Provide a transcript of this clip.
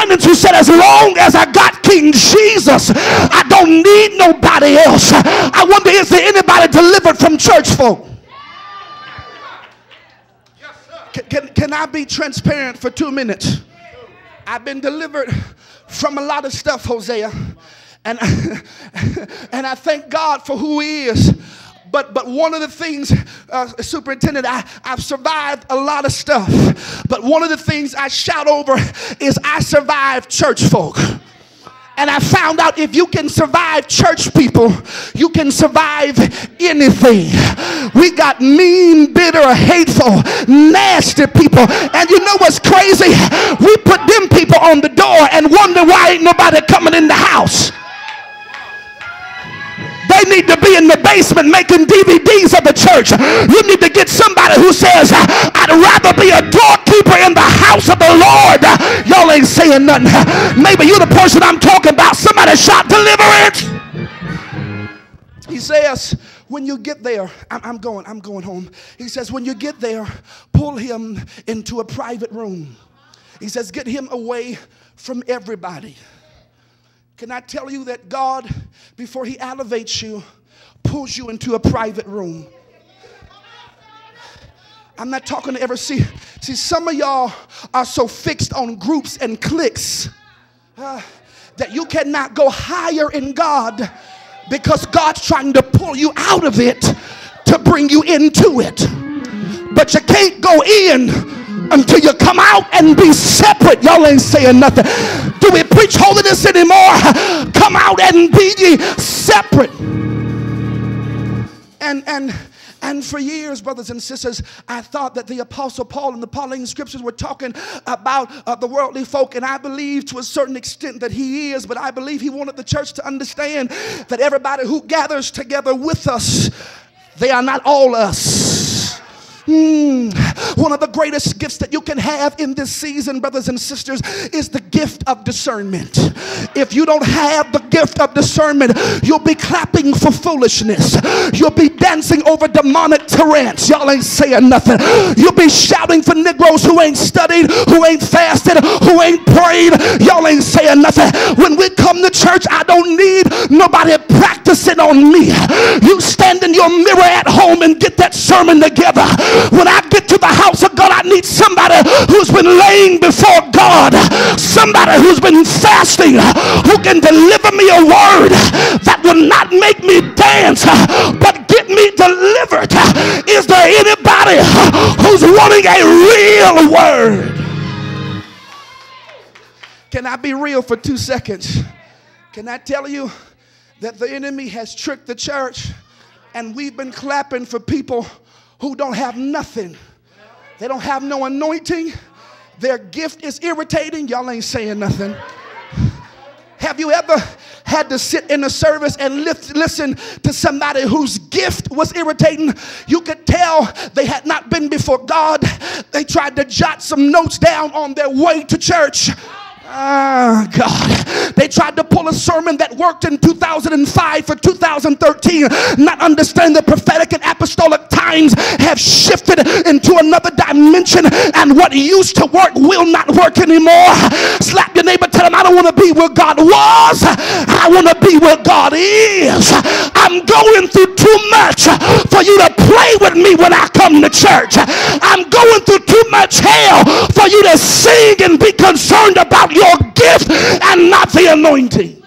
finance who said, as long as I got King Jesus, I don't need nobody else. I wonder, is there anybody delivered from church folk? Can I be transparent for 2 minutes? I've been delivered from a lot of stuff, Hosea, and I thank God for who he is. But one of the things, Superintendent, I've survived a lot of stuff. But one of the things I shout over is I survived church folk. And I found out if you can survive church people, you can survive anything. We got mean, bitter, hateful, nasty people. And you know what's crazy? We put them people on the door and wonder why ain't nobody coming in the house. They need to be in the basement making DVDs of the church. You need to get somebody who says, I'd rather be a doorkeeper in the house of the Lord. Y'all ain't saying nothing. Maybe you're the person I'm talking about. Somebody shout deliverance. He says, when you get there, I'm going home. He says, when you get there, pull him into a private room. He says, get him away from everybody. Can I tell you that God, before he elevates you, pulls you into a private room? I'm not talking to ever see some of y'all are so fixed on groups and cliques that you cannot go higher in God because God's trying to pull you out of it to bring you into it. But you can't go in until you come out and be separate. Y'all ain't saying nothing. Do we preach holiness anymore? Come out and be ye separate. And for years, brothers and sisters, I thought that the Apostle Paul and the Pauline scriptures were talking about the worldly folk, and I believe to a certain extent that he is, but I believe he wanted the church to understand that everybody who gathers together with us, they are not all us. One of the greatest gifts that you can have in this season, brothers and sisters, is the gift of discernment. If you don't have the gift of discernment, you'll be clapping for foolishness. You'll be dancing over demonic torrents. Y'all ain't saying nothing. You'll be shouting for Negroes who ain't studied, who ain't fasted, who ain't prayed. Y'all ain't saying nothing. When we come to church, I don't need nobody practicing on me. You stand in your mirror at home and get that sermon together. When I get to the house of God, I need somebody who's been laying before God, somebody who's been fasting, who can deliver me a word that will not make me dance, but get me delivered. Is there anybody who's wanting a real word? Can I be real for 2 seconds? Can I tell you that the enemy has tricked the church, and we've been clapping for people who don't have nothing. They don't have no anointing. Their gift is irritating. Y'all ain't saying nothing. Have you ever had to sit in a service and listen to somebody whose gift was irritating? You could tell they had not been before God. They tried to jot some notes down on their way to church. God, they tried to pull a sermon that worked in 2005 for 2013, not understand the prophetic and apostolic times have shifted into another dimension, and what used to work will not work anymore. Slap your neighbor, tell him, I don't want to be where God was, I want to be where God is. I'm going through too much for you to play with me when I come to church. I'm going through too much hell for you to sing and be concerned about your gift and not the anointing.